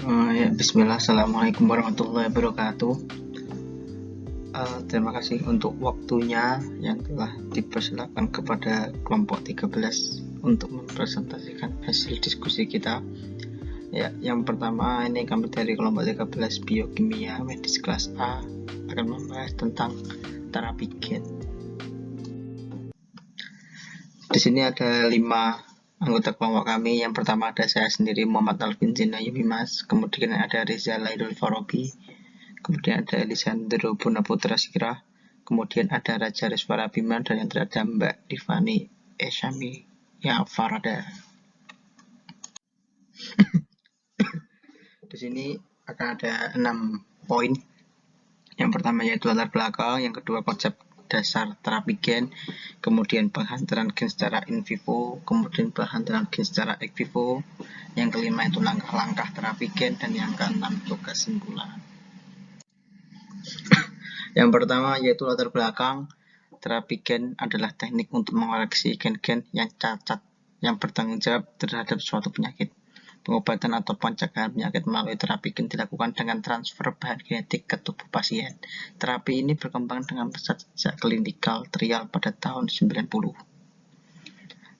Bismillah, Assalamualaikum warahmatullahi wabarakatuh. Terima kasih untuk waktunya yang telah dipersilakan kepada kelompok 13 untuk mempresentasikan hasil diskusi kita. Ya, yang pertama ini kami dari kelompok 13 Biokimia Medis kelas A akan membahas tentang terapi gen. Di sini ada 5 anggota kelompok kami. Yang pertama ada saya sendiri, Muhammad Alvin Zinayumimas, kemudian ada Rizal Laidul Farabi, kemudian ada Elisandro Punaputra Sikirah, kemudian ada Raja Rizwara Biman, dan yang terakhir ada Mbak Divani Eshami ya Farada. Di sini akan ada 6 poin. Yang pertama yaitu latar belakang, yang kedua konsep dasar terapi gen, kemudian penghantaran gen secara in vivo, kemudian penghantaran gen secara ex vivo, yang kelima itu langkah-langkah terapi gen, dan yang keenam itu kesimpulan. Yang pertama yaitu latar belakang. Terapi gen adalah teknik untuk mengoreksi gen-gen yang cacat yang bertanggung jawab terhadap suatu penyakit. Pengobatan atau pencegahan penyakit melalui terapi gen dilakukan dengan transfer bahan genetik ke tubuh pasien. Terapi ini berkembang dengan pesat sejak klinikal trial pada tahun 90.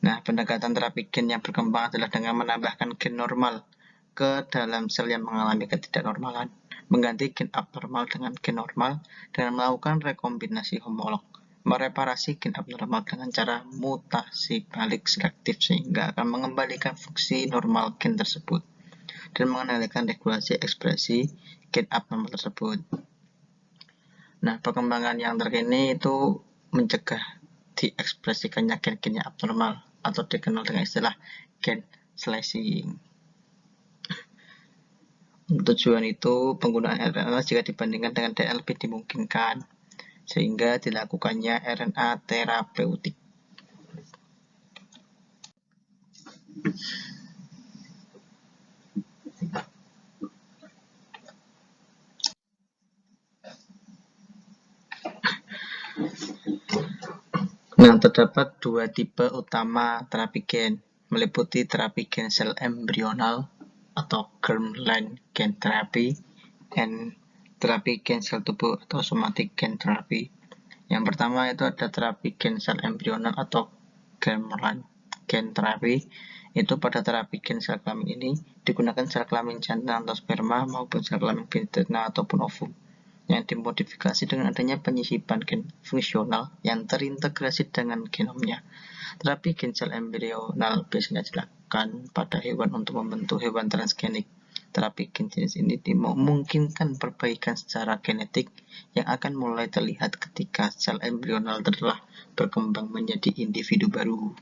Nah, pendekatan terapi gen yang berkembang adalah dengan menambahkan gen normal ke dalam sel yang mengalami ketidaknormalan, mengganti gen abnormal dengan gen normal, dan melakukan rekombinasi homolog, mereparasi gen abnormal dengan cara mutasi balik selektif sehingga akan mengembalikan fungsi normal gen tersebut dan mengendalikan regulasi ekspresi gen abnormal tersebut. Nah, perkembangan yang terkini itu mencegah diekspresikannya gen-gen yang abnormal atau dikenal dengan istilah gen slicing. Untuk tujuan itu, penggunaan RNA jika dibandingkan dengan DNA lebih dimungkinkan, sehingga dilakukannya RNA terapeutik. Nah, terdapat 2 tipe utama terapi gen, meliputi terapi gen sel embrional atau germline gen therapy dan terapi gen sel tubuh atau somatic gen therapy. Yang pertama itu ada terapi gen sel embrional atau germline gen therapy. Itu pada terapi gen sel kelamin ini digunakan sel kelamin jantan atau sperma maupun sel kelamin betina ataupun ovum yang dimodifikasi dengan adanya penyisipan gen fungsional yang terintegrasi dengan genomnya. Terapi gen sel embrional biasanya dilakukan pada hewan untuk membentuk hewan transgenik. Terapi gen jenis ini memungkinkan perbaikan secara genetik yang akan mulai terlihat ketika sel embrional telah berkembang menjadi individu baru.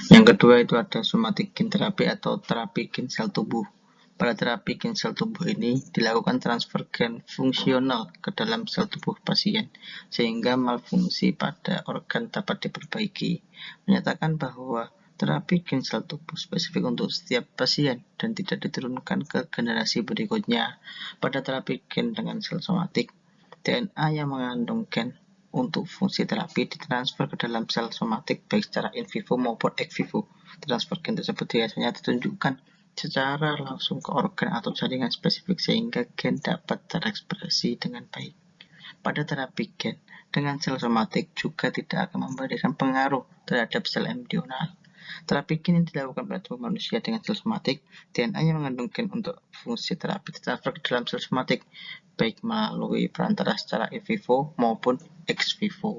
Yang kedua itu ada somatic gen therapy atau terapi gen sel tubuh. Pada terapi gen sel tubuh ini dilakukan transfer gen fungsional ke dalam sel tubuh pasien sehingga malfungsi pada organ dapat diperbaiki, menyatakan bahwa terapi gen sel tubuh spesifik untuk setiap pasien dan tidak diturunkan ke generasi berikutnya. Pada terapi gen dengan sel somatik, DNA yang mengandung gen untuk fungsi terapi ditransfer ke dalam sel somatik baik secara in vivo maupun ex vivo. Transfer gen tersebut biasanya ditunjukkan secara langsung ke organ atau jaringan spesifik sehingga gen dapat terekspresi dengan baik. Pada terapi gen dengan sel somatik juga tidak akan memberikan pengaruh terhadap sel embrional. Terapi gen yang dilakukan pada tubuh manusia dengan sel somatik, DNA yang mengandung gen untuk fungsi terapi ditransfer ke dalam sel somatik baik melalui perantara secara in vivo maupun ex vivo.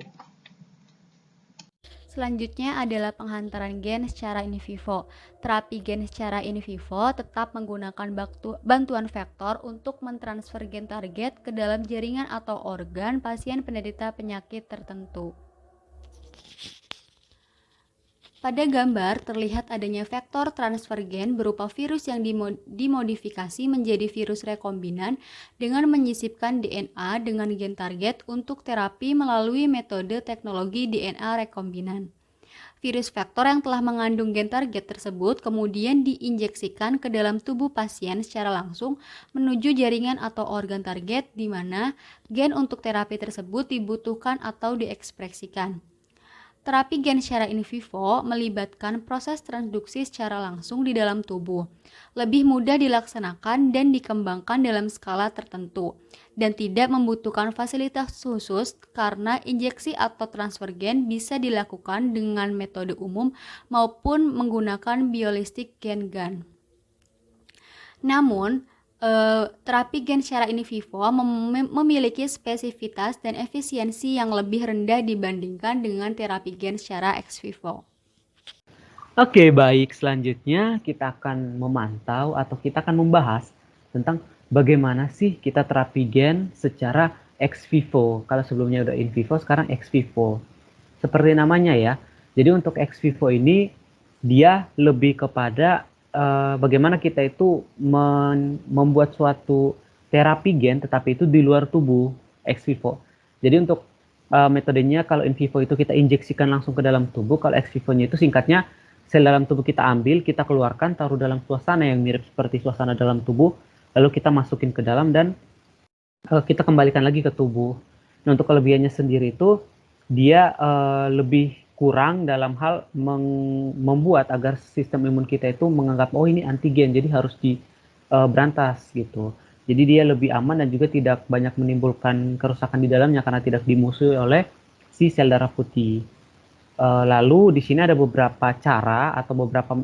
Selanjutnya adalah penghantaran gen secara in vivo. Terapi gen secara in vivo tetap menggunakan bantuan vektor untuk mentransfer gen target ke dalam jaringan atau organ pasien penderita penyakit tertentu. Pada gambar terlihat adanya vektor transfer gen berupa virus yang dimodifikasi menjadi virus rekombinan dengan menyisipkan DNA dengan gen target untuk terapi melalui metode teknologi DNA rekombinan. Virus vektor yang telah mengandung gen target tersebut kemudian diinjeksikan ke dalam tubuh pasien secara langsung menuju jaringan atau organ target di mana gen untuk terapi tersebut dibutuhkan atau diekspresikan. Terapi gen secara in vivo melibatkan proses transduksi secara langsung di dalam tubuh. Lebih mudah dilaksanakan dan dikembangkan dalam skala tertentu, dan tidak membutuhkan fasilitas khusus karena injeksi atau transfer gen bisa dilakukan dengan metode umum maupun menggunakan biolistic gen gun. Namun, terapi gen secara in vivo memiliki spesifitas dan efisiensi yang lebih rendah dibandingkan dengan terapi gen secara ex vivo. Oke, baik. Selanjutnya kita akan memantau atau kita akan membahas tentang bagaimana sih kita terapi gen secara ex vivo. Kalau sebelumnya udah in vivo, sekarang ex vivo. Seperti namanya ya. Jadi untuk ex vivo ini dia lebih kepada bagaimana kita itu membuat suatu terapi gen tetapi itu di luar tubuh ex vivo. Jadi untuk metodenya kalau in vivo itu kita injeksikan langsung ke dalam tubuh, kalau ex vivonya itu singkatnya sel dalam tubuh kita ambil, kita keluarkan, taruh dalam suasana yang mirip seperti suasana dalam tubuh, lalu kita masukin ke dalam dan kita kembalikan lagi ke tubuh. Nah, untuk kelebihannya sendiri itu dia lebih kurang dalam hal membuat agar sistem imun kita itu menganggap oh ini antigen jadi harus berantas gitu. Jadi dia lebih aman dan juga tidak banyak menimbulkan kerusakan di dalamnya karena tidak dimusuhi oleh si sel darah putih. Lalu di sini ada beberapa cara atau beberapa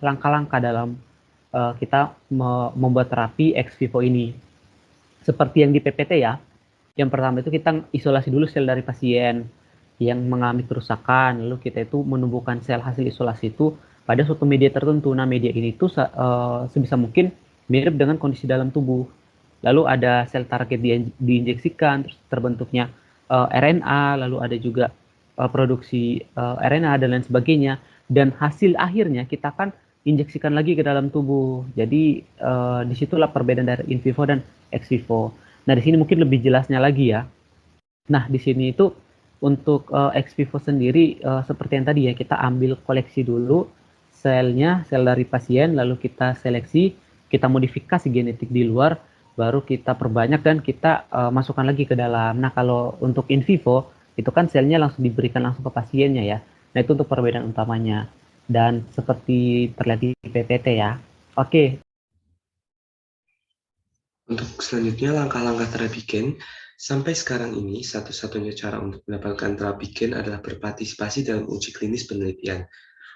langkah-langkah dalam kita membuat terapi ex vivo ini. Seperti yang di PPT ya. Yang pertama itu kita isolasi dulu sel dari pasien yang mengalami kerusakan, lalu kita itu menumbuhkan sel hasil isolasi itu pada suatu media tertentu. Nah, media ini tuh sebisa mungkin mirip dengan kondisi dalam tubuh. Lalu ada sel target diinjeksikan, terus terbentuknya RNA, lalu ada juga produksi RNA dan lain sebagainya. Dan hasil akhirnya kita akan injeksikan lagi ke dalam tubuh. Jadi disitulah perbedaan dari in vivo dan ex vivo. Nah, di sini mungkin lebih jelasnya lagi ya. Nah, di sini itu untuk ex vivo sendiri seperti yang tadi ya, kita ambil koleksi dulu selnya, sel dari pasien, lalu kita seleksi, kita modifikasi genetik di luar, baru kita perbanyak dan kita masukkan lagi ke dalam. Nah, kalau untuk in vivo itu kan selnya langsung diberikan langsung ke pasiennya ya. Nah, itu untuk perbedaan utamanya. Dan seperti terlihat di PPT ya. Oke. Untuk selanjutnya langkah-langkah terapi gen. Sampai sekarang ini, satu-satunya cara untuk mendapatkan terapi gen adalah berpartisipasi dalam uji klinis penelitian.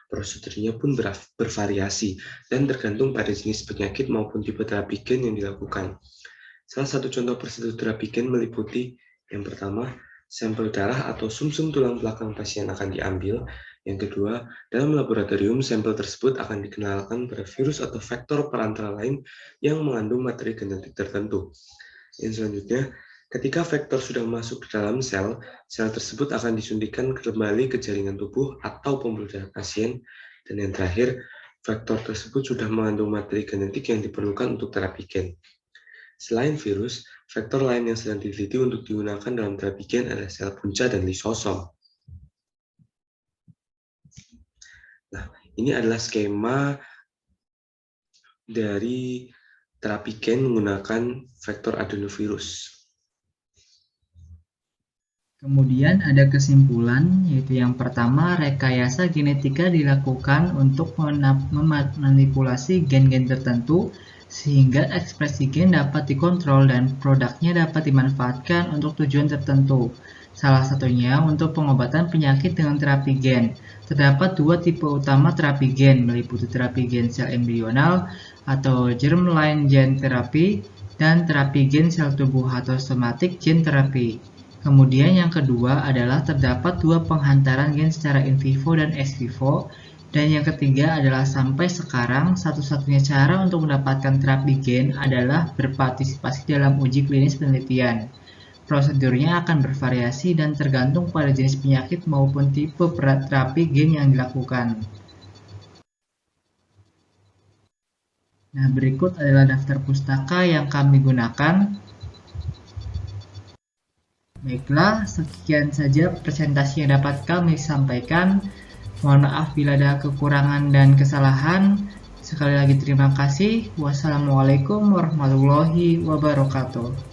Prosedurnya pun bervariasi dan tergantung pada jenis penyakit maupun tipe terapi gen yang dilakukan. Salah satu contoh prosedur terapi gen meliputi yang pertama, sampel darah atau sumsum tulang belakang pasien akan diambil. Yang kedua, dalam laboratorium, sampel tersebut akan dikenalkan pada virus atau vektor perantara lain yang mengandung materi genetik tertentu. Yang selanjutnya, ketika vektor sudah masuk ke dalam sel, sel tersebut akan disuntikan kembali ke jaringan tubuh atau pembuluh darah pasien. Dan yang terakhir, vektor tersebut sudah mengandung materi genetik yang diperlukan untuk terapi gen. Selain virus, vektor lain yang sedang diteliti untuk digunakan dalam terapi gen adalah sel punca dan lisosom. Nah, ini adalah skema dari terapi gen menggunakan vektor adenovirus. Kemudian ada kesimpulan, yaitu yang pertama, rekayasa genetika dilakukan untuk memanipulasi gen-gen tertentu sehingga ekspresi gen dapat dikontrol dan produknya dapat dimanfaatkan untuk tujuan tertentu. Salah satunya untuk pengobatan penyakit dengan terapi gen. Terdapat dua tipe utama terapi gen, meliputi terapi gen sel embrional atau germline gene therapy dan terapi gen sel tubuh atau somatic gene therapy. Kemudian yang kedua adalah terdapat dua penghantaran gen secara in vivo dan ex vivo. Dan yang ketiga adalah sampai sekarang satu-satunya cara untuk mendapatkan terapi gen adalah berpartisipasi dalam uji klinis penelitian. Prosedurnya akan bervariasi dan tergantung pada jenis penyakit maupun tipe terapi gen yang dilakukan. Nah, berikut adalah daftar pustaka yang kami gunakan. Baiklah, sekian saja presentasi yang dapat kami sampaikan. Mohon maaf bila ada kekurangan dan kesalahan. Sekali lagi terima kasih. Wassalamualaikum warahmatullahi wabarakatuh.